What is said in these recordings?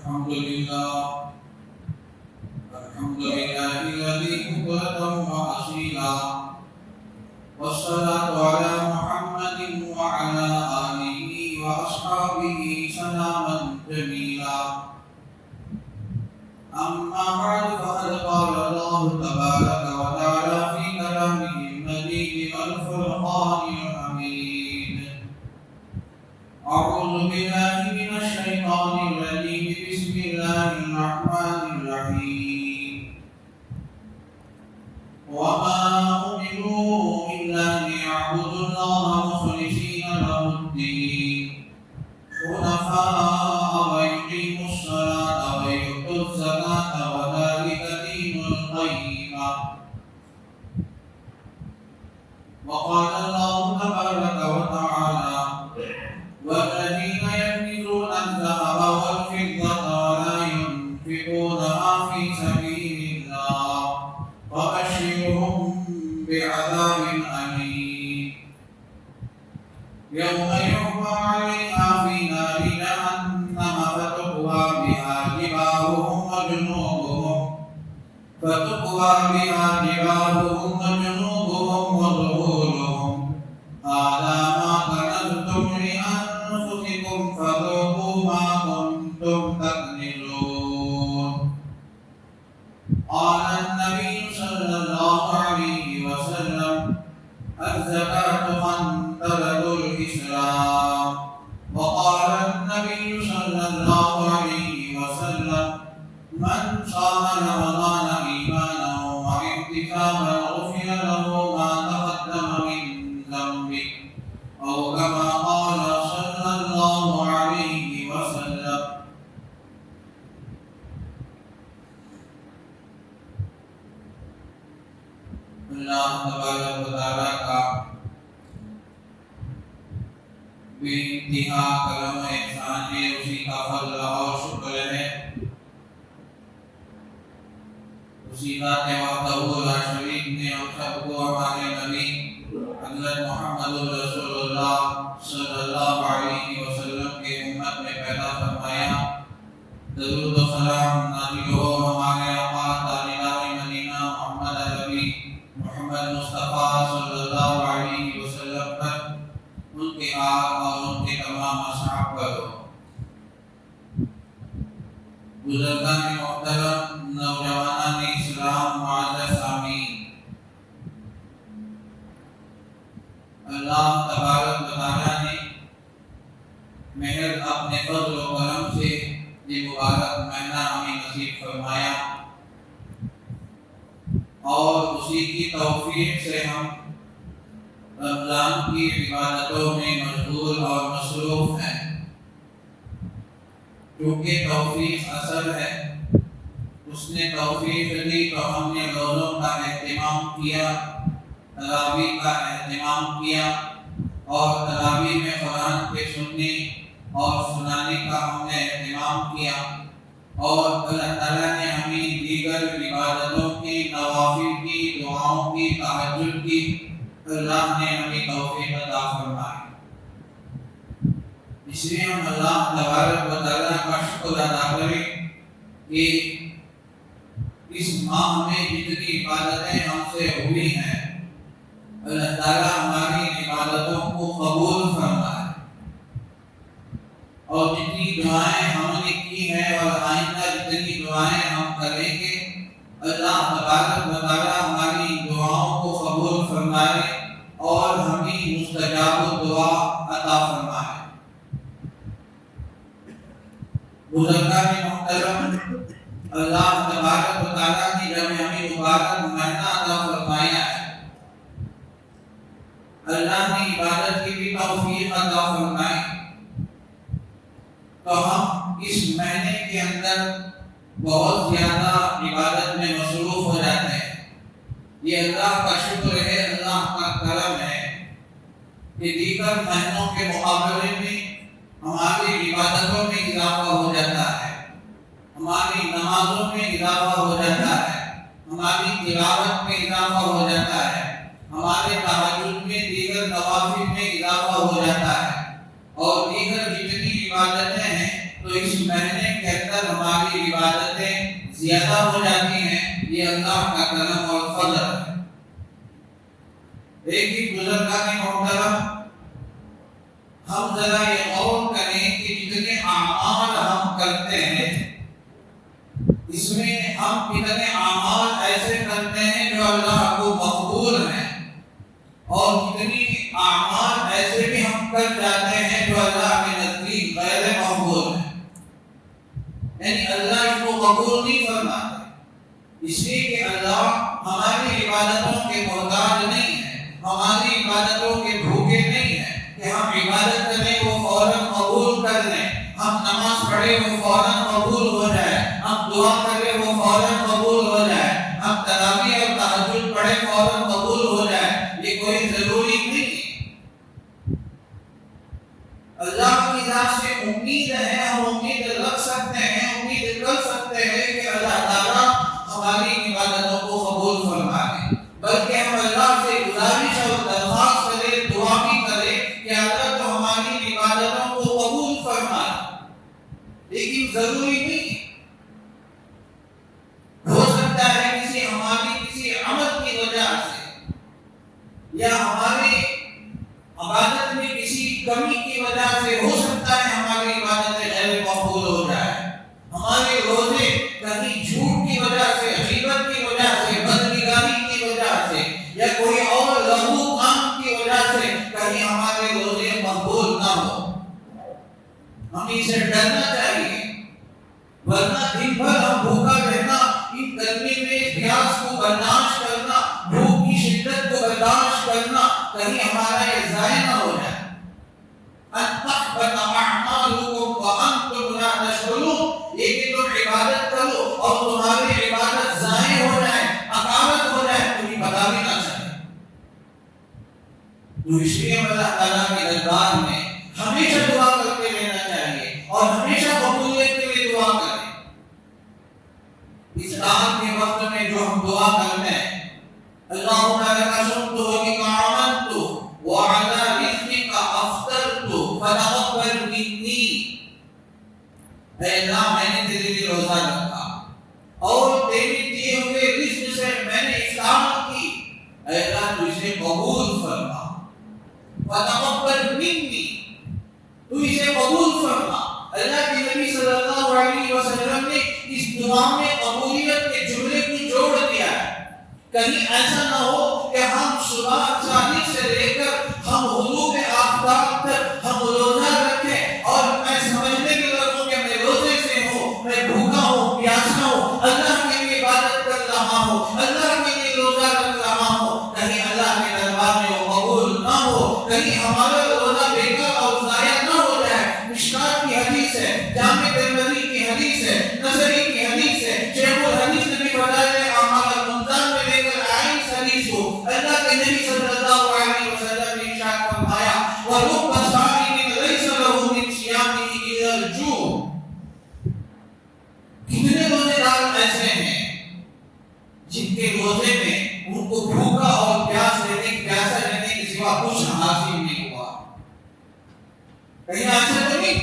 الحمد لله الذي قدرة وأصيلا والصلاة على محمد وعلى آله وأصحابه سلاما جميلا أما بعد فقد قال الله تبارك وتعالى في كلامه المجيد والفرقان الحميد أعوذ بالله من الشيطان الرجيم بسم الله الرحمن الرحيم وما أمروا إلا ليعبدوا الله مخلصين له الدين حنفاء ويقيموا الصلاة ويؤتوا الزكاة وذلك دين القيمة وقال الله تبارك وتعالى والذين يكنزون الذهب والفضة ولا ينفقونها في سبيل الله فبشرهم بعذاب أليم يوم يحمى عليها في نار جهنم فتقوى بها جباههم وظهورهم هذا ما كنزتم لأنفسكم فذوقوا ما كنتم تكنزون قال النبي صلى الله عليه وسلم الزكاة خنثرة الإسلام وقال النبي صلى الله عليه وسلم من صام رمضان إيمانا واحتسابا غفر له ما تقدم من ذنبه أو كما قال صلى الله عليه وسلم اللہ تبارک و تعالیٰ کا بے انتہا کرم و احسان ہے، اسی کا فضل اور شکر ہے، اسی ذات وحدہ لا شریک نے ہم سب کو ہمارے نبی حضرت محمد رسول اللہ صلی اللہ علیہ وسلم کے امت میں پیدا فرمایا۔ درود و سلام نازل ہو ہمارے آقا تاجدار مدینہ محمد عربی محمد مصطفیٰ صلی اللہ علیہ وسلم پر، ان کے آل اور ان کے تمام اصحاب پر ہو۔ بزرگان محترم، نوجوانان اسلام، معزز سامعین، اللہ تبارک و تعالیٰ نے محض اپنے فضل و کرم سے یہ مبارک مہینہ ہمیں نصیب فرمایا، اور اسی کی توفیق سے ہم رمضان کی عبادتوں میں مشغول اور مصروف ہیں۔ کیونکہ توفیق اصل ہے، اس نے توفیق دی تو ہم نے روزوں کا اہتمام کیا، تراویح کا اہتمام کیا، اور تراویح میں قرآن کے سننے اور سنانے کا ہم نے اہتمام کیا، اور اللہ تعالیٰ نے ہمیں دیگر عبادتوں کی، نوافل کی، دعاؤں کی، تہجد کی، اللہ نے ہمیں توفیق عطا فرمائی۔ اس لیے ہم اللہ تبارک و تعالیٰ کا شکر ادا کریں کہ اس ماہ میں جتنی عبادتیں ہم سے ہوئی ہیں، اللہ تعالیٰ ہماری عبادتوں کو قبول فرمائے، اور جتنی دعائیں ہم نے کی ہیں اور آئندہ جتنی دعائیں ہم کریں گے، اللہ تبارک و تعالیٰ ہماری دعاؤں کو قبول فرمائے اور ہمیں مستجاب دعا عطا فرمائے۔ بزرگان محترم، اللہ تبارک و تعالیٰ نے جب ہمیں مبارک مہینہ عطا فرمایا ہے، اللہ نے عبادت کی بھی توفیق عطا فرمائی، تو ہم اس مہینے کے اندر بہت زیادہ عبادت میں مصروف ہو جاتے ہیں۔ یہ اللہ کا شکر ہے، اللہ کا کرم ہے کہ دیگر مہینوں کے مقابلے میں ہماری عبادتوں میں اضافہ ہو جاتا ہے، ہماری نمازوں میں اضافہ ہو جاتا ہے، ہماری تلاوت میں اضافہ ہو جاتا ہے، ہمارے تہجد میں، دیگر نوافل میں اضافہ ہو جاتا ہے، اور دیگر جتنی عبادتیں ہیں تو اس مہینے کے اندر پیدا ہو جاتی ہیں، یہ اللہ کا کرم اور فضل ہے۔ ایک ہی بزرگان محترم، ہم ذرا یہ غور کریں کہ جتنے اعمال ہم کرتے ہیں اس میں ہم کتنے اعمال ایسے کرتے ہیں جو اللہ کو مقبول ہیں، اور کتنی اعمال ایسے بھی ہم کر جاتے ہیں جو اللہ کے نزدیک غیر مقبول ہیں، یعنی اللہ اس کو قبول نہیں فرماتا، اس لیے کہ اللہ ہماری عبادتوں کے محتاج نہیں ہے، ہماری عبادتوں کے بھوکے نہیں ہیں کہ ہم عبادت کریں وہ فوراً قبول کر لیں، ہم نماز پڑھیں وہ فوراً قبول ہو جائے، ہم دعا کریں وہ فوراً قبول ہو جائے، ہم تراویح اور تہجد پڑھیں فوراً قبول ہو جائے، یہ کوئی ضروری نہیں ہے۔ اللہ کی ذات سے امید ہے، ہم امید رکھ سکتے ہیں، امید کر سکتے ہیں کہ اللہ تعالیٰ ہماری عبادتوں کو قبول فرمائے، بلکہ ہم اللہ سے گزارش اور درخواست کریں، دعا بھی کریں کہ اللہ تو ہماری عبادتوں کو قبول فرمائے، لیکن ضروری نہیں ہے۔ ہو سکتا ہے ہماری کسی عمل کی وجہ سے یا ہماری عبادت میں کسی کمی کی وجہ سے ہو سکتا ہے ہماری عبادتیں غیر مقبول ہو جائے، ہمارے روزے کہیں جھوٹ کی وجہ سے، غیبت کی وجہ سے، بدنگاری کی وجہ سے یا کوئی اور لغو کام کی وجہ سے کہیں ہمارے روزے مقبول نہ ہو۔ ہمیں اسے ڈرنا چاہیے، ورنہ دن بھر ہم بھوکا رہنا، ان گرمی میں پیاس کو برداشت کرنا، بھوک کی شدت کو برداشت کرنا، کہیں ہمارا یہ ضائع نہ ہو جائے۔ یہ کہ تم عبادت کرو اور تمہاری عبادت ضائع ہو جائے، اکارت ہو جائے، تمہیں پتا بھی نہ چلے۔ تو اس لیے اللہ تعالیٰ کے دربار میں ہمیشہ دعا کرتے رہنا چاہیے اور ہمیشہ قبولیت کے لیے دعا کریں۔ اس رات کے وقت میں جو ہم دعا کرتے ہیں، اللہم لک صمت وبک آمنت وعلی رزقک افطرت فتقبل منی، اے اللہ میں نے تیرے لیے روزہ رکھا اور تیرے دیے ہوئے رزق سے میں نے افطار کی، اے اللہ تو اسے قبول فرما، فتقبل منی، تو اسے قبول فرما۔ اللہ کے نبی صلی اللہ علیہ وسلم نے اس دعا میں قبولیت کے جملے کو جوڑ دیا ہے، کہیں ایسا نہ ہو کہ ہم صبح صادق سے لے کر ہم غروب آفتاب تک ہم روزہ رکھیں اور میں سمجھنے کی لگوں کہ میں روزے سے ہوں، میں بھوکا ہوں، پیاسا ہوں، اللہ کے لیے عبادت کر رہا ہوں، اللہ کے لیے روزہ رکھ رہا ہوں، کہیں اللہ کے دربار میں وہ قبول نہ ہو، کہیں ہمارا روزہ بیکار اور ضائع نہ ہو جائے۔ مشکات کی حدیث ہے، جامع ترمذی کی حدیث ہے، نسائی کی حدیث ہے، شیخ الحدیث نے بھی بتایا ہے، ہمارا رمضان میں لے کر آئی اس حدیث کو اللہ کے نبی صلی اللہ علیہ وسلم نے ارشاد فرمایا، وَرُبَّ صَائِمٍ لَيْسَ لَهُ مِنْ صِيَامِهِ إِلَّا الْجُوعُ، کتنے روزے دار ایسے ہیں جن کے روزے میں ان کو بھوکا اور پیاسا رہنے کے سوا کچھ حاصل نہیں ہوا، کہیں ایسا تو نہیں؟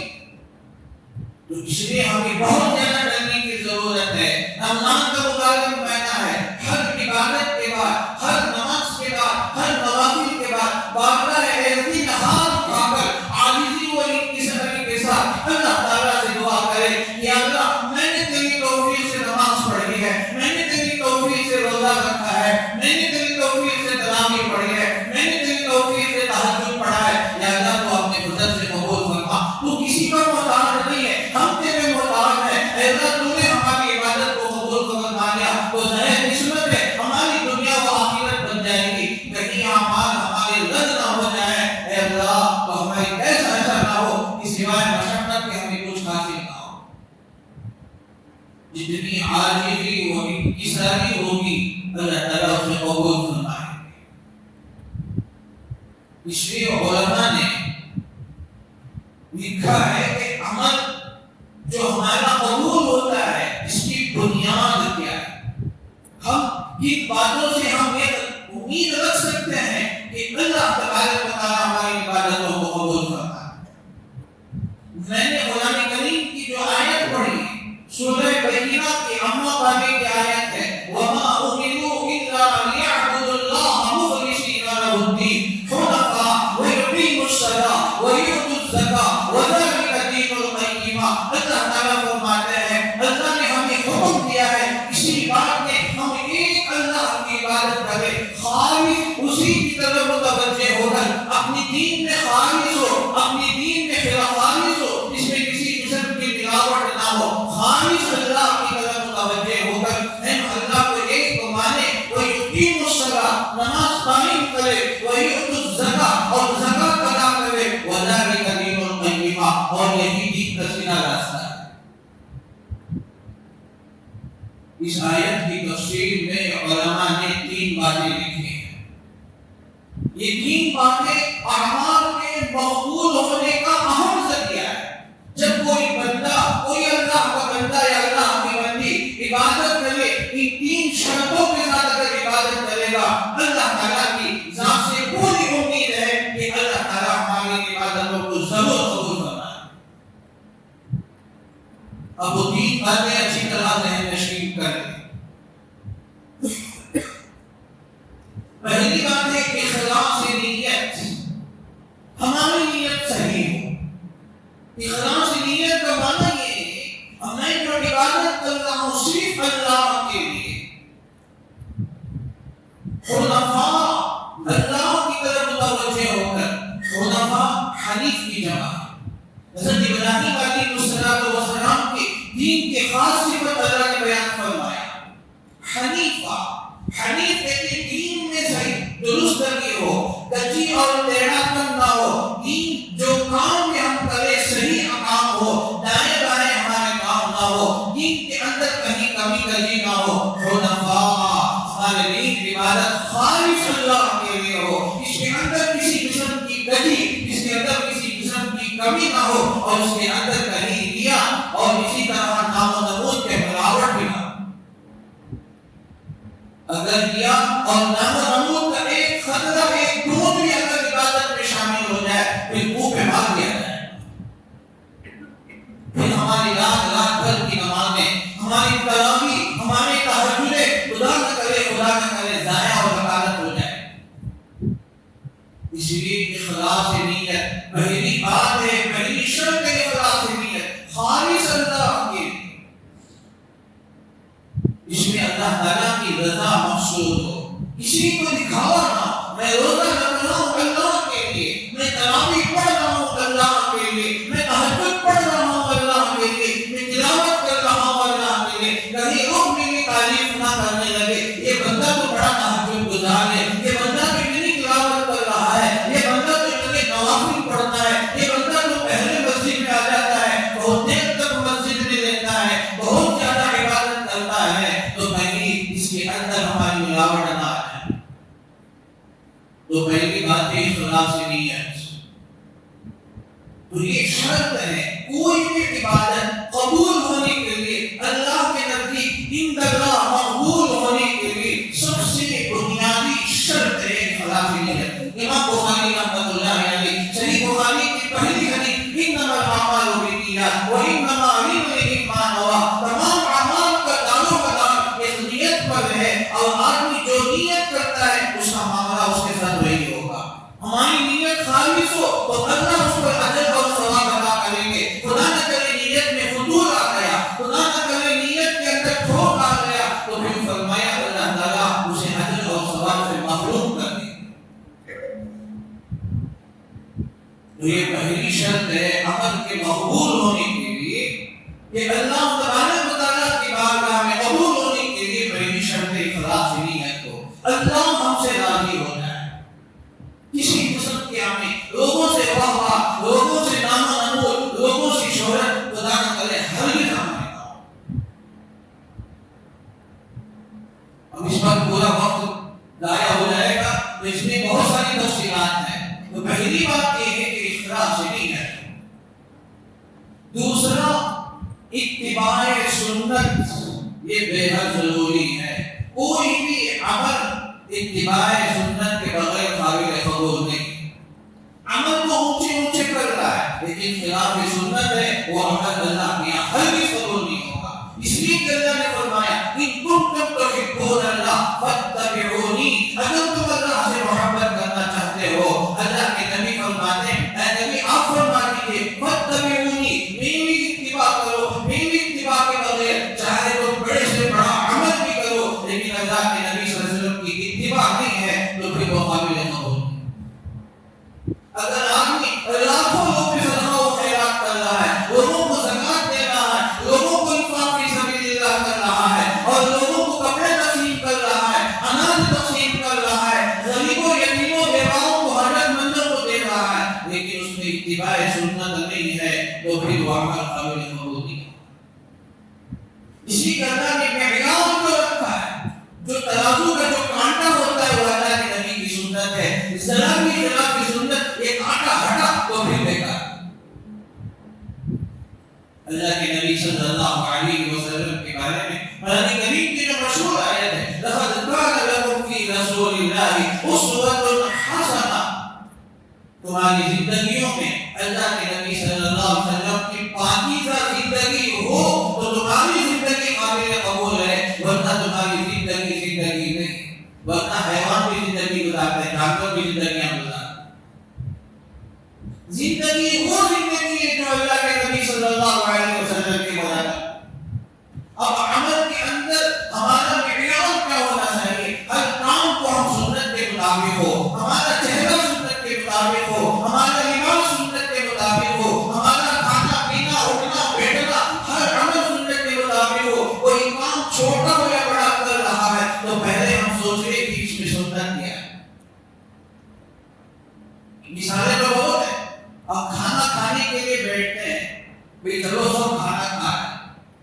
تو اس لیے ہمیں بہت زیادہ ڈرنے کی ضرورت ہے۔ رمضان کا مبارک مہینہ ہے، ہر عبادت کے بعد، ہر نماز کے بعد، ہر نوافل کے بعد بارگاہ الہی ہاتھ اٹھا کر عاجزی و انکساری کے ساتھ اللہ تعالیٰ سے دعا کرے کہ اللہ میں نے تیری توفیق سے نماز پڑھی ہے، میں نے تیری توفیق سے روزہ رکھا ہے، میں نے تیری توفیق سے تراویح پڑھی ہے، میں نے تیری توفیق سے تہجد پڑھا ہے، یا اللہ تو اپنے فضل سے قبول فرما، تو کسی کا محتاج نہیں ہے، ہم تیرے محتاج ہیں، اے اللہ تو نے ہماری عبادت کو قبول فرما لیا تو ظاہر نسبت ہے ہماری دنیا و آخرت بن جائے گی، کہیں اعمال ہمارے رد نہ ہو جائے، اے اللہ تو ہماری ایسا نہ ہو کہ سوائے مشقت کے ہمیں کچھ حاصل نہ ہو۔ جتنی عاجزی و انکساری ہوگی اللہ تعالیٰ اسے قبول فرمائے گا۔ اس لیے علماء نے لکھا ہے کہ عمل جو ہمارا قبول ہوتا ہے اس کی بنیاد کیا ہے؟ ہم کن باتوں سے ہم یہ امید رکھ سکتے ہیں کہ اللہ تبارک و تعالیٰ ہماری عبادتوں کو قبول فرمائے۔ میں نے قرآن کریم کی جو آیت پڑھی سورہ بینہ کی اما پانے کی اس آیت کی تفسیر میں علماء نے 3 باتیں لکھی ہیں۔ یہ 3 باتیں اعمال کے مقبول ہونے کا اہم ذریعہ ہے۔ جب کوئی بندہ، کوئی اللہ کا بندہ یا اللہ کی بندی عبادت کرے، ان 3 شرطوں کے ساتھ اگر عبادت کرے گا، اللہ تعالیٰ کی ذات سے پوری امید ہے کہ اللہ تعالیٰ ہماری عبادتوں کو ضرور قبول فرمائے۔ اب وہ 3 باتیں اچھی طرح ذہن نشین کریں۔ پہلی بات ہے کہ اخلاص نیت، ہماری نیت صحیح ہو۔ اخلاص نیت کا معنی یہ ہے میں جو عبادت کر رہا ہوں صرف اللہ کے لیے، حنفاء اللہ کی طرف متوجہ ہو کر، حنفاء حنیف کی جمع حضرت ابراہیم علیہ السلام کے دین کے خاص صفت اللہ نے بیان فرمایا، حنیفہ۔ حنیف کہتے دین میں صحیح درست لگی ہو، کچی اور ٹیڑھا کم نہ ہو، دین جو کام میں ہم کرے صحیح کام ہو، دائیں بائیں ہمارے کام نہ ہو، دین کے اندر کہیں کمی کجی نہ ہو۔ حنفاء، ہمارے دین عبادت خالص اللہ کے لیے ہو، اس کے اندر کسی قسم کی کجی، اس کے اندر کسی قسم کی کمی نہ ہو، اور اس کے اندر کہیں ریا اور اسی طرح نام و نمود کے ملاوٹ بھی نہ ہو۔ اگر ریا اور نام و نمود کا ایک خطرہ، ایک ٹوٹ بھی اگر عبادت میں شامل ہو جائے، پھر منہ پہ مار دیا جائے، پھر ہماری رات بھر کی نمازیں، ہماری تراویح، ہمارے تہجد خدا نہ کرے ضائع اور وکالت ہو جائے۔ اس لیے اخلاص نیت پہلی بات ہے، پہلی شرط ہے اخلاص نیت، خالص اللہ کے لیے، اس میں اللہ تعالیٰ کی رضا مقصود ہو، کسی کو دکھاوا نہ، میں روزہ رکھ رہا ہوں اللہ کے لیے، میں تراویح پڑھ رہا ہوں اللہ کے لیے، میں تہجد پڑھ رہا ہوں اللہ کے لیے، میں تلاوت کر رہا ہوں اللہ کے لیے، کہیں لوگ میری تعریف نہ کرنے لگے یہ بندہ تو بڑا تہجد گزار ہے، یہ بندہ تو میری تلاوت کر رہا ہے، یہ بندہ تو میرے نوافل پڑھتا ہے، یہ بندہ تو پہلے مسجد میں آ جاتا ہے، بہت دیر تک مسجد میں رہتا ہے، بہت زیادہ عبادت کرتا ہے، تو کہیں اس کے اندر ہماری ملاوٹ نہ آئے۔ تو پہلی بات ہے اخلاص نیت، تو یہ شرط ہے کوئی بھی عبادت قبول ہونے کے لیے، اللہ کے نزدیک عند اللہ مقبول ہونے کے لیے سب سے بنیادی شرط ہے اخلاص نیت۔ امام بخاری رحمۃ اللہ علیہ صحیح بخاری کی پہلی حدیث انما الاعمال بالنیات وانما لامرئ ما نوى، تمام اعمال کا دار و مدار اس نیت پر ہے، اور آدمی جو نیت کرتا ہے اس کا معاملہ اس کے ساتھ وہی ہوگا۔ ہماری نیت خالص ہو تو اللہ اس پر اجر اور ثواب عطا کریں گے۔ خدا نہ کرے نیت میں فضول آ گیا، خدا نہ کرے نیت کے اندر ٹھوک آ گیا، تو پھر فرمایا اللہ تعالیٰ اسے اجر اور ثواب سے محروم کر دیں گے۔ تو یہ پہلی شرط ہے عمل کے مقبول ہونے کے لیے، کہ اللہ تبارک و تعالیٰ کی بارگاہ میں قبول ہونے کے لیے پہلی شرط اخلاص نیت ہو، اللہ ہم سے راضی ہو جائے۔ کسی قسم کی ہمیں لوگوں سے واہ، لوگوں سے نام و نمود، لوگوں سے شہرت خدا نہ کرے ہرگز ہمارے کام۔ اب اس پر پورا وقت ضائع ہو جائے گا، تو اس میں بہت ساری تفصیلات ہیں۔ تو پہلی بات یہ ہے کہ اخلاص نیت، دوسرا اتباع سنت، یہ بے حد ضروری ہے۔ کوئی بھی عمل اتباع سنت کے بغیر قابل قبول نہیں۔ عمل تو اونچے اونچے کر رہا ہے، لیکن خلاف سنت ہے، وہ عمل اللہ کے یہاں ہرگز قبول نہیں ہوگا۔ اس لیے کہ اللہ نے فرمایا ان کنتم تحبون اللہ فاتبعونی، اگر تم اللہ سے محبت کرنا چاہتے ہو، اللہ کے نبی فرماتے ہیں اے نبی آپ فرما دیجیے فاتبعونی، میری اتباع کرو، میری اتباع کے بغیر چاہے تو بڑے سے بڑا عمل بھی کرو، لیکن اللہ کے نبی صلی اللہ علیہ وسلم کی اتباع نہیں ہے تو پھر وہ قابل قبول نہیں۔ اگر آدمی لاکھوں لوگ کی صدقہ و خیرات کر رہا ہے، لوگوں کو زکات دے رہا ہے، لوگوں کو انفاق فی سبیل اللہ کر رہا ہے، اور لوگوں کو کپڑے تقسیم کر رہا ہے، اناج تقسیم کر رہا ہے، غریبوں یتیموں بیواؤں کو حاجت مندوں کو دے رہا ہے، لیکن اس میں اتباع سنت نہیں ہے، تو پھر وہ عمل قابل قبول نہیں۔ اسی طرح کے معیار کو جو ترازو کا جو کانٹا ہوتا ہے وہ اللہ کے نبی کی سنت ہے. ذرا کی سنت ایک کانٹا ہٹا تو پھر بیکار. اللہ کے نبی صلی اللہ علیہ وسلم کے بارے میں قرآن کریم کی جو مشہور آیت ہے لقد کان لکم فی رسول اللہ اسوۃ حسنہ، تمہاری زندگیوں میں اللہ کے نبی صلی اللہ علیہ وسلم کی پاکیزہ زندگی ہو تو تمہاری زندگی قابل قبول ہے، ورنہ تمہاری زندگی نہیں، ورنہ حیوان کی زندگی گزارتے ہیں، جانور کی زندگیاں گزارتے ہیں. زندگی وہ زندگی ہے جو اللہ کے نبی صلی اللہ علیہ وسلم کی مراد ہے. اب عمل کے اندر ہمارا معیار کیا ہونا چاہیے؟ ہر کام کو ہم سنت کے مطابق ہو، ہمارا چہرہ سنت کے مطابق ہو، ہمارا لباس سنت کے مطابق ہو، ہمارا کھانا پینا اٹھنا بیٹھنا ہر عمل سنت کے مطابق ہو. کوئی کام چھوٹا ہو یا بڑا کر رہا ہے تو پہلے ہم سوچیں کہ اس میں سنت کیا ہے. مثالیں تو بہت ہیں. اب کھانا کھانے کے لیے بیٹھتے ہیں، بھئی چلو سب کھانا کھا رہے ہیں،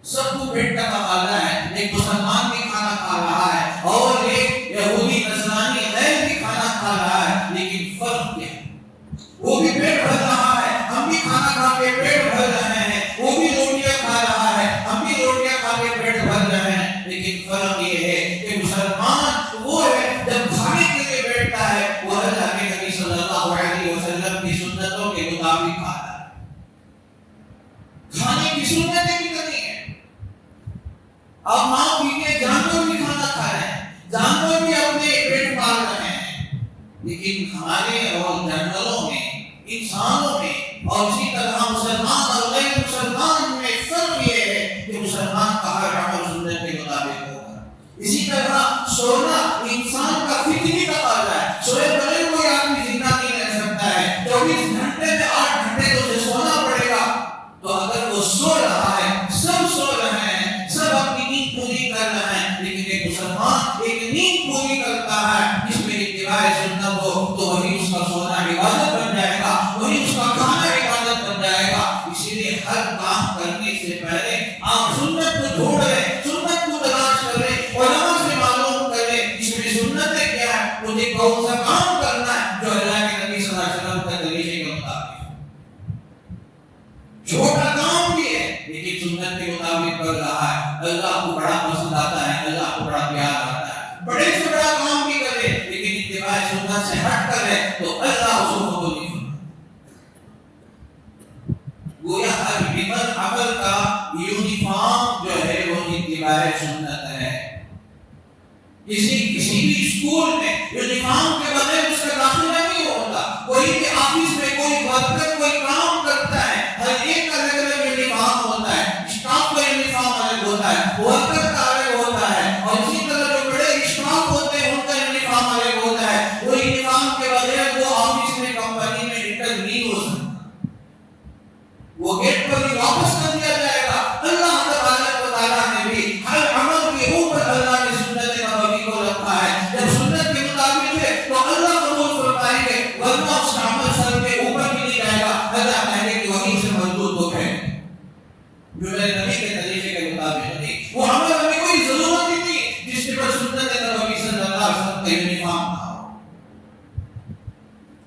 سب کو پیٹ کا مقالہ ہے. ایک مسلمان بھی کھانا کھا رہا ہے اور ایک یہودی نصرانی غیر بھی کھانا کھا رہا ہے، لیکن فرق کیا ہے؟ وہ بھی پیٹ بھر رہا ہے، ہم بھی کھانا کھا کے پیٹ بھر رہے ہیں. وہ بھی روٹیاں کھا رہا ہے، ہم بھی روٹیاں کھا کے پیٹ بھر رہے ہیں، لیکن فرق یہ ہے کہ مسلمان وہ ہے جب کھانے کے لیے بیٹھتا ہے وہ اللہ کے نبی صلی اللہ علیہ وسلم کی سنتوں کے مطابق کھاتا ہے. کھانے کی سنتیں بھی کرنی ہے. اب ماں پیتے جانور بھی کھانا کھا رہے ہیں، جانور بھی اپنے پیٹ پال رہے ہیں، لیکن ہمارے اور جانوروں میں، انسانوں میں اور اسی طرح مسلمان اور غیر مسلمان میں فرق یہ ہے کہ مسلمان کا ہر عمل سنت کے مطابق ہوگا. اسی طرح سونا انسان کا فطری تقاضا ہے. سوئے بغیر کوئی آدمی زندہ نہیں رہ سکتا ہے. 24 گھنٹے میں 8 گھنٹے تو اسے سونا پڑے گا. تو اگر وہ سو رہا ہے، سب سو رہے ہیں، سب اپنی نیند پوری کر رہے ہیں، لیکن ایک مسلمان ایک نیند پوری کرتا ہے جس میں اتباع سنت ہو تو وہی اس کا سونا عبادت بن جائے گا، وہی اس کا کھانا عبادت بن جائے گا. اسی لیے ہر کام کرنے سے پہلے آپ سنت کو ڈھونڈیں، سنت کو تلاش کریں، علماء سے معلوم کریں اس میں سنتیں کیا ہے، مجھے کون سا کام کرنا ہے جو اللہ کے نبی صلی اللہ علیہ وسلم کے طریقے کے مطابق. چھوٹا کام بھی ہے لیکن سنت کے مطابق کر رہا ہے، اللہ کو بڑا پسند آتا ہے، اللہ کو بڑا پیار آتا ہے. بڑے سے بڑا کام بھی کرے لیکن اتباع سنت سے ہٹ کرے تو اللہ اس کو قبول نہیں کرتا. گویا ہر عمل کا یونیفارم جو ہے وہ اتباع سنت ہے. کسی بھی اسکول میں یونیفارم کے بغیر اس کا داخلہ نہیں ہوتا. کوئی بھی آفس میں کوئی ورکر کوئی کام کرتا ہے، ہر ایک کا الگ الگ یونیفارم ہوتا ہے. اسٹاف کا یونیفارم الگ ہوتا ہے، ورکر کا الگ ہوتا ہے، اور اسی طرح جو بڑے اسٹاف ہوتے ہیں ان کا یونیفارم الگ ہوتا ہے. وہ یونیفارم کے بغیر وہ آفس میں کمپنی میں انٹر نہیں ہو سکتا. وہ گیٹ پر ہی واپس کر دیا جائے گا. اللہ تبارک و تعالیٰ نے بھی ہر عمل کے اوپر اللہ نے سنت نبوی کو رکھا ہے. جب سنت کے مطابق ہے تو اللہ قبول فرمائیں گے، ورنہ اس کا عمل سر کے اوپر بھی نہیں جائے گا. اللہ کہے کہ وہیں سے مردود ہو گئے جو میرے نبی کے طریقے کے مطابق نہیں. وہ عمل ہمیں کوئی ضرورت ہی نہیں جس کے پر سنت نبوی صلی اللہ علیہ وسلم کا یونیفارم تھا.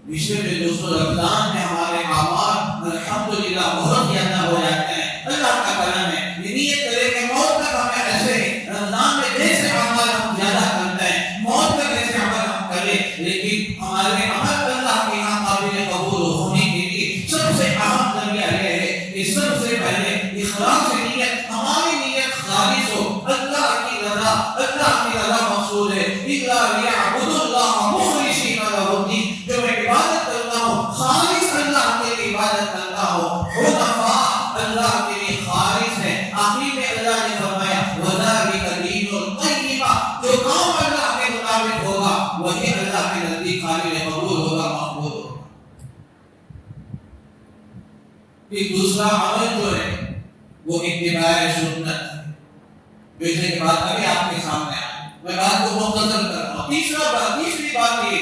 پچھلے میں دوستوں رمضان میں ہمارے اعمال الحمدللہ بہت زیادہ ہو جاتے ہیں. اللہ کا کرم ہے. نیت کرے کہ موت تک ہمیں ایسے رمضان میں جیسے اعمال ہم زیادہ کرتے ہیں، موت تک ایسے عمل ہم کریں، لیکن ہمارے عمل اللہ کے یہاں قابل قبول ہونے کے لیے سب سے اہم ذریعہ یہ ہے کہ سب سے پہلے اخلاص نیت، ہماری نیت خالص ہو. اللہ کی رضا، اللہ کی رضا مقصود ہے. الا لیعبدوا اللہ مخلصین لہ الدین. جو میں عبادت کرتا ہوں خالص اللہ کے لیے عبادت کرتا ہوں، حنفاء اللہ کے لیے خالص ہے. آخری میں اللہ نے فرمایا وذالک دین القیمہ. جو کام اللہ کے مطابق ہوگا وہی اللہ کے نزدیک قابل قبول ہوگا، مقبول ہوگا. پھر دوسرا عمل جو ہے وہ اتباع سنت ہے. جیسے کہ بات ابھی آپ کے سامنے آئی، میں بات کو مختصر کر رہا ہوں. تیسری بات یہ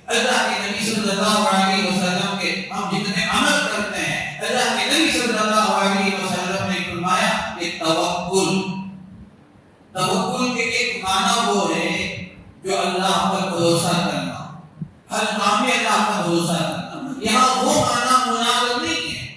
اللہ کے نبی صلی اللہ علیہ وسلم کے ہم جتنے عمل کرتے ہیں، اللہ کے نبی صلی اللہ علیہ وسلم نے فرمایا کہ توکل کے ایک معنی وہ ہے ہر کام میں اللہ کا بھروسہ کرنا. یہاں وہ معنی منافق نہیں ہے.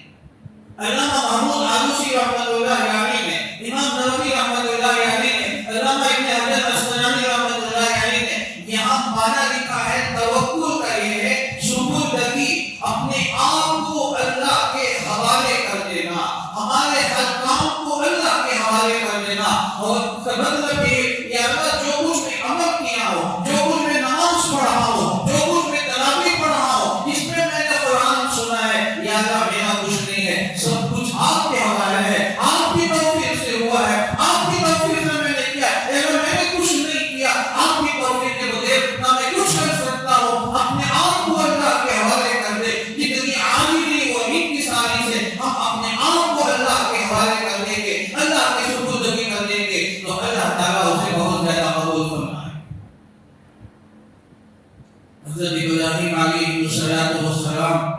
علامہ محمود آلوسی رحمۃ اللہ علیہ نے، امام نووی رحمۃ اللہ علیہ نے، علامہ ابن حجر اسقلانی رحمۃ اللہ علیہ نے یہاں معنی لکھا ہے توکل کا یہ ہے سپردگی، اپنے آپ کو اللہ کے حوالے کر دینا، ہمارے ہر کام کو اللہ کے حوالے کر دینا. اور مطلب یہ اللہ جو کچھ میں عمل کیا ہو، جو کچھ میں نماز پڑھا ہو، جو کچھ میں تراویح پڑھا ہو، جس میں میں نے قرآن سنا ہے، یا اللہ میرا کچھ نہیں ہے، سب کچھ آپ کے حوالے ہے، آپ کی توفیق سے ہوا ہے، آپ کی توفیق سے میں نے کیا. اگر میں نے کچھ نہیں کیا، آپ کی توفیق کے بغیر نہ میں کچھ کر سکتا ہوں. اپنے آپ کو اللہ کے حوالے کر دے. جتنی عاجزی اور انکساری سے ہم اپنے آپ کو اللہ کے حوالے کر دیں گے، اللہ کے سپردگی کر دیں گے، تو اللہ تعالیٰ اسے بہت زیادہ قبول فرمائے. حضرت ابراہیم علیہ السلام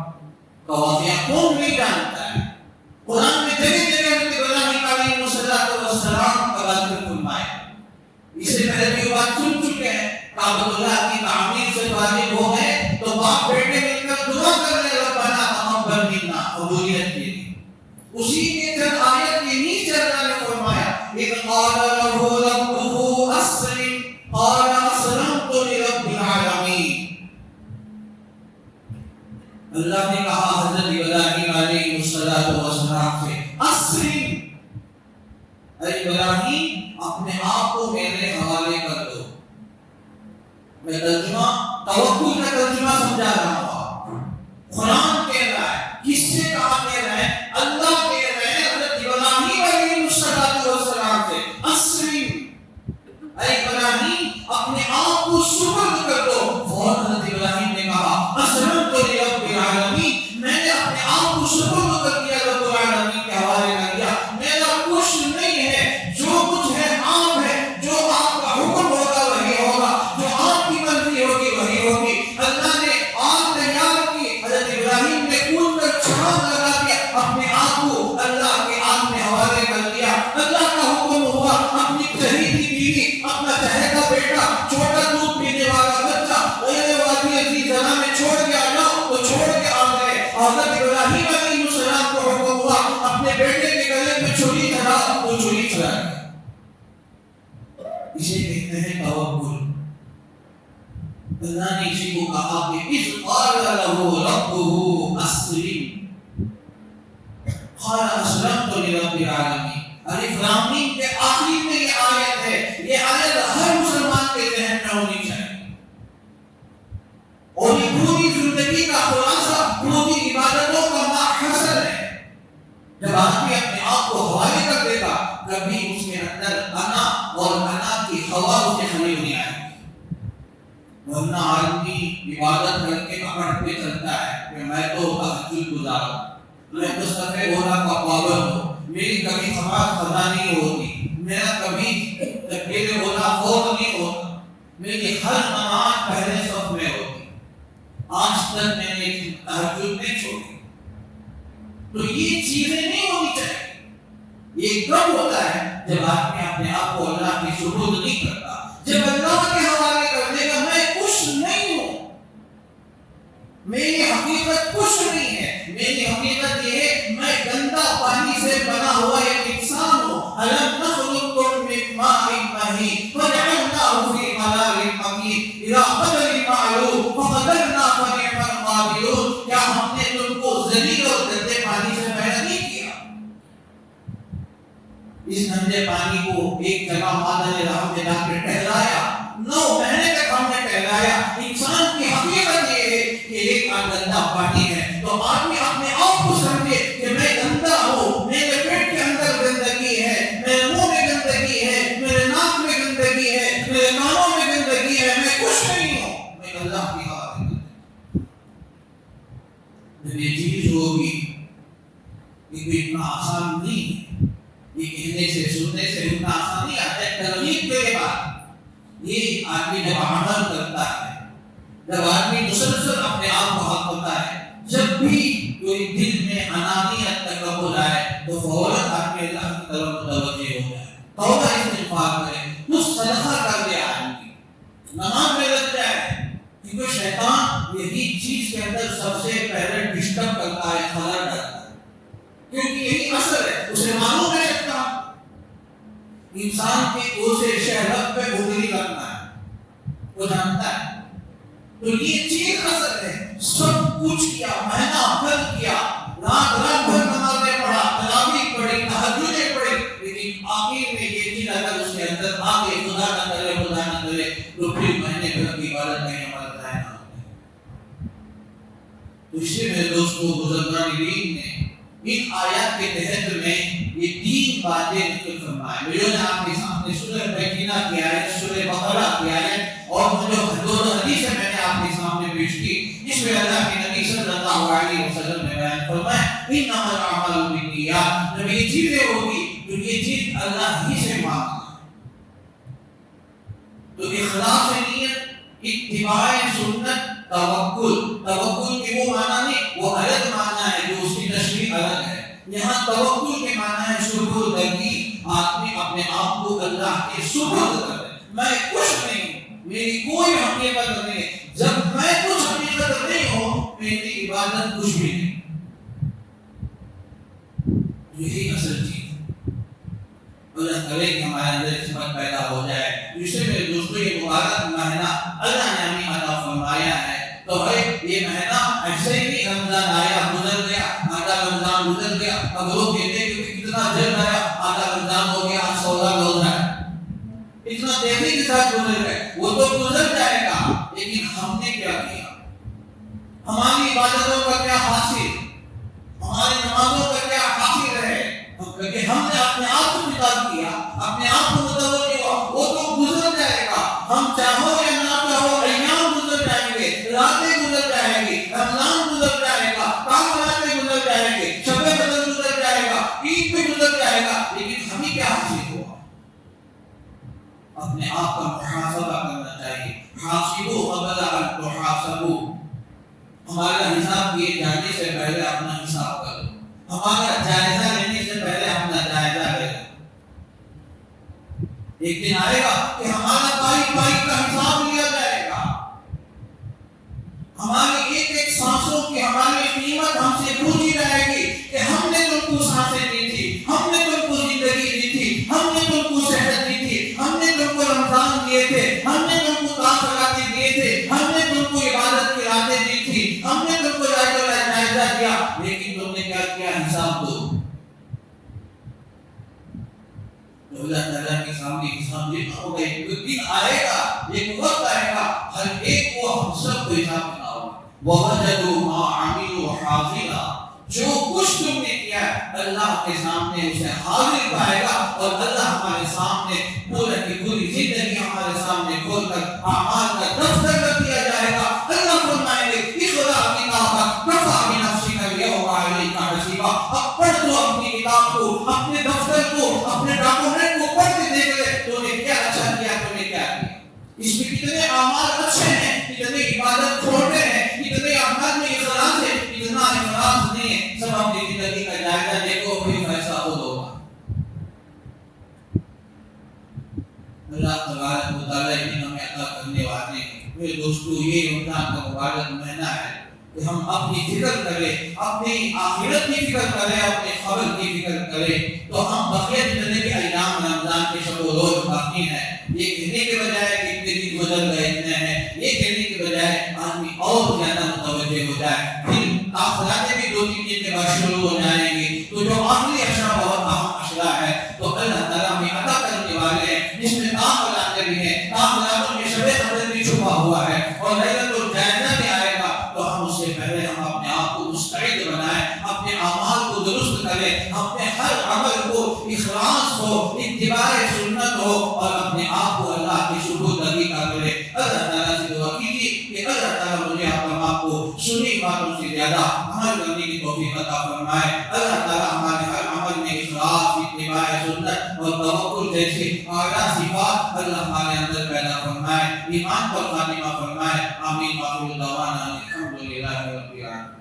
کا واقعہ کون نہیں جانتا ہے؟ قرآن میں جگہ جگہ حضرت ابراہیم علیہ السلام کا ذکر فرمایا. اس سے پہلے بھی بات سن چکے ہیں. کعبۃ اللہ کی تعمیر سے فارغ ہو گئے تو باپ بیٹے مل کر دعا کر رہے ربنا تقبل منا، قبولیت کے لیے. اسی کے چند آیت کے نیچے اللہ نے فرمایا اذ قال له ربه اسلم قال اسلمت لرب العالمین. اللہ نے کہا حضرت ابراہیم علیہ السلام سے اسلم، اے ابراہیم اپنے آپ کو میرے حوالے کر دو. میں ترجمہ توکل کا ترجمہ سمجھا رہا ہوں. قرآن کہہ رہا ہے، کس سے کہا کہہ رہا ہے؟ اللہ کہہ رہے ہیں حضرت ابراہیم علیہ السلام سے اسلم، اے ابراہیم اپنے آپ کو سپرد کر دو. اور حضرت ابراہیم نے کہا اسلمت لرب العالمین، میں نے اپنے آپ کو سپرد کر دیا رب العالمین کے حوالے کر دیا. میرا کچھ نہیں ہے، جو کچھ ہے آپ ہے، جو آپ کا حکم ہوگا وہی ہوگا، جو آپ کی مرضی ہوگی وہی ہوگی. اللہ نے آگ تیار کی، حضرت ابراہیم نے کود کر چھلانگ لگا دیا، اپنے آپ کو اللہ کے آگ میں حوالے کر دیا. اللہ کا حکم ہوا، اپنی چہیتی بیوی، اپنا چہیتا بیٹا، چھوٹا دودھ پینے والا بچہ غیر وادی عزیز زرا میں چھوڑ کے آ جاؤ تو چھوڑ کے آ گئے. حضرت ابراہیم علیہ السلام کو حکم ہوا اپنے بیٹے کے گلے میں چھری چڑھا تو چھری چڑھا گیا. اسے کہتے ہیں توکل. اللہ نے اسی کو کہا کہ اذ قال له ربه اسلم قال اسلمت لرب العالمین. الف لام میم کے آخر میں یہ آیت ہے. یہ آیت ہر مسلمان کے ذہن میں ہونی چاہیے، اور یہ پوری زندگی کا خلاصہ، پوری عبادتوں کا ماخذ ہے. جب آدمی اپنے آپ کو حوالے کر دے گا، کبھی اس کے اندر انا اور انا کی ہوا اسے کھڑی نہیں آئے گی. ورنہ آدمی عبادت کر کے اکڑ پہ چلتا ہے کہ میں تو تہجد گزارا، میں تو صفے اولا کا پابند ہوں، میری کبھی نماز قضا نہیں ہوتی، میرا کبھی تکبیر اولا فوت نہیں ہوتا، میری ہر نماز پہلے صف میں ہوتی، آج تک میں نے تہجد نہیں چھوڑی. تو یہ چیزیں نہیں ہونی چاہیے. یہ کب ہوتا ہے؟ جب آدمی اپنے آپ کو اللہ کی سپرد نہیں کرتا، جب اللہ کے حوالے کر دے گا میں کچھ نہیں ہوں، میری حقیقت کچھ نہیں ہے. میری حقیقت یہ ہے میں گندا پانی سے بنا ہوا ایک انسان ہوں. الم نخلقکم من ماء مہین فجعلناه في قرار مکین الى قدر معلوم فقدرنا فنعم القادرون. کیا ہم نے تم کو ذلیل اور گندے پانی سے پیدا نہیں کیا؟ اس گندے پانی کو ایک جگہ مادہ رحم نے لا کر ٹہلایا. 9 مہینے تک ہم نے ٹہلایا. انسان کی حقیقت یہ ہے کہ ایک گندا پانی ہے. تو آدمی اپنے آپ کو سمجھے کہ میں گندا ہوں، میرے پیٹ کے اندر گندگی ہے، میرے منہ میں گندگی ہے، میرے ناک میں گندگی ہے، میرے کانوں میں گندگی ہے، میں کچھ نہیں ہوں، میں اللہ کی حوالے کر دوں. جب یہ چیز ہوگی یہ اتنا آسان نہیں ہے. یہ کہنے سے سننے سے اتنا آسان نہیں آتا ہے. ترغیب کے بعد یہ آدمی جب عمل کرتا ہے، جب آدمی مسلسل اپنے آپ کو حق ہوتا ہے، جب بھی کوئی دل میں انانیت تکبر آئے تو فوراً آدمی اللہ کی طرف متوجہ ہو جائے، توبہ استغفار کرے، کچھ صدقہ کر دے، آدمی نماز میں لگ جائے. کیونکہ شیطان یہ یہی چیز کے اندر سب سے پہلے ڈسٹرب کرتا ہے، خلل ڈالتا ہے، کیونکہ یہی اثر ہے، اسے معلوم ہے کہ انسان کی کوشش شہرت پہ گزری کرنا ہے، وہ جانتا ہے، تو یہ چیز اثر ہے، سب کچھ کیا، محنت بھر کیا، رات بھر نمازیں پڑھا، تراویح پڑھی، تہجدیں پڑھی، لیکن آخر میں یہ چیز اگر اس کے اندر آ گئی، خدا نہ کرے تو پھر مہینے بھر کی عبادت میں ہمارا ضائع نہ ہوتا ہے۔ تو اس لیے میرے دوستوں، بزرگان دین نے ان آیات کے تحت میں یہ 3 باتیں ذکر فرمائے۔ میں نے آپ کے سامنے سورہ بقرہ کی آیت، سورہ بقرہ کی آیت اور جو حدیث ہے میں نے آپ کے سامنے پیش کی، جس میں اللہ کے نبی صلی اللہ علیہ وسلم نے بیان فرمایا انما الاعمال بالنیات، جب یہ چیزیں ہوگی تو یہ چیز اللہ ہی سے مانگنا، تو اخلاص نیت، اتباع سنت، توکل کے وہ معنی نہیں، وہ الگ معنی ہے جو اس کی تشریح الگ ہے۔ یہاں توکل کے معنی ہے سپردگی، آدمی اپنے آپ کو اللہ کے سپرد کر دے، میں کچھ نہیں ہوں، میری کوئی حقیقت نہیں ہے، جب میں کچھ حقیقت نہیں ہوں میری عبادت کچھ بھی نہیں، یہی اصل چیز۔ اللہ کرے کہ ہمارے اندر عصمت پیدا ہو جائے۔ جسے میرے دوستوں یہ مبارک مہینہ اللہ نے ہمیں عطا فرمایا ہے، تو بھائی یہ مہینہ ایسے ہی رمضان آیا گزر گیا، آدھا رمضان گزر گیا، اب لوگ کہتے ہیں کہ کتنا جلد آیا، آدھا رمضان ہو گیا، 16 روز ہے، اتنا تیزی کے ساتھ گزر گئے، وہ تو گزر جائے گا، لیکن ہم نے کیا کیا؟ ہماری عبادتوں کا کیا حاصل، ہماری نمازوں کا کیا حاصل ہے؟ کہ ہم نے اپنے آپ کو خطاب کیا، اپنے آپ کو متوجہ ہوا، وہ تو گزر جائے گا، ہم چاہو یا نہ چاہو ایام گزر جائیں گے، راتیں گزر جائیں گی، رمضان گزر جائے گا، کامراتیں گزر جائیں گے، شب بدر گزر جائے گا، عید بھی گزر جائے گا، لیکن ہمیں کیا حاصل ہوا؟ اپنے آپ کا محاسبہ کرنا چاہیے۔ حاسبوا قبل ان تحاسبوا، ہمارا حساب کیے جانے سے پہلے اپنا حساب کرو، ہمارا جائزہ لینے سے پہلے اپنا جائزہ لے لو۔ ایک دن آئے گا کہ ہمارا پائی کا حساب لیا جائے گا، ہماری ایک ایک سانسوں کی ہماری قیمت ہم سے پوچھی جائے گی کہ ہم نے تم کو سانسیں دی تھی، ہم نے تم کو زندگی دی تھی، ہم نے تم کو صحت دی تھی، ہم نے تم کو رمضان دیے تھے، ہم نے تم کو تعاقت دیے تھے، ہم نے تم کو عبادت کی راتیں دی تھی، ہم نے تم کو جائزہ دیا، لیکن تم نے کیا کیا؟ حساب دو۔ تو اللہ تعالیٰ کے سامنے حساب دینا ہوگا، ایک دن آئے گا، ایک وقت آئے گا، ہر ایک کو ہم سب کو حساب دینا ہوگا۔ وَوَجَدُوا مَا عَمِلُوا حَاضِرًا، جو کچھ تم نے کیا اللہ کے سامنے اسے حاضر پائے گا، اور اللہ ہمارے سامنے پورا کی پوری زندگی ہمارے سامنے کھول کر اعمال کا دفتر رکھ دیا جائے گا۔ اللہ فرمائیں گے اقرأ کتابک کفیٰ بنفسک اليوم علیک حسیبا، اب پڑھ تو اپنی کتاب کو، اپنے دفتر کو، اپنے ڈاکومنٹ کو پڑھ کے دیکھ لے، تو نے کیا اچھا کیا، تو نے کیا کیا، اس میں کتنے اعمال اچھے ہیں، کتنے عبادت چھوڑے ہیں، کتنے اعمال میں اخلاص ہے، کتنا اخلاص نہیں ہے، سب اپنی زندگی کا جائزہ دیکھو، پھر فیصلہ خود ہوگا۔ اللہ تبارک و تعالیٰ نے ہمیں عطا کرنے والے ہیں۔ میرے دوستو، یہ رمضان کا مبارک مہینہ ہے کہ ہم اپنی فکر کریں، اپنی آخرت کی فکر کریں، اپنے قبر کی فکر کریں، تو ہم بقیہ جتنے بھی ایام رمضان کے شب و روز باقی ہیں، یہ کہنے کے بجائے کہ اتنے دن گزر گئے اتنے ہیں، یہ کہنے کے بجائے آدمی اور زیادہ متوجہ ہو جائے، پھر آخرات بھی 2-3 دن کے بعد شروع ہو جائیں گی، تو جو آخری اشرا بہت اہم اشرا ہے، تو اللہ تعالیٰ ہمیں عطا کرنے والے ہیں، جس میں تاخرات بھی ہیں، تاخراتوں میں شب قدر بھی چھپا ہوا ہے، اور لیلۃ الجائزہ بھی آئے گا، تو ہم اس سے پہلے ہم اپنے آپ کو مستعد بنائیں، اپنے اعمال کو درست کریں، اپنے ہر عمل کو اخلاص ہو، اتباع سنت ہو، اور اپنے آپ کو اللہ کی سپردگی کا کرے۔ اللہ تعالیٰ سے دعا کیجیے کہ اللہ تعالیٰ مجھے آپ کو سنی باتوں سے زیادہ عمل کرنے کی توفیق عطا فرمائے۔ اللہ تعالیٰ ہمارے ہر عمل میں اخلاص، اتباع سنت اور توکل جیسی اعلیٰ صفات اللہ ہمارے اندر پیدا فرمائے، ایمان پر خاتمہ فرمائے۔ آمین۔ آخر دعوانا الحمدللہ رب العالمین۔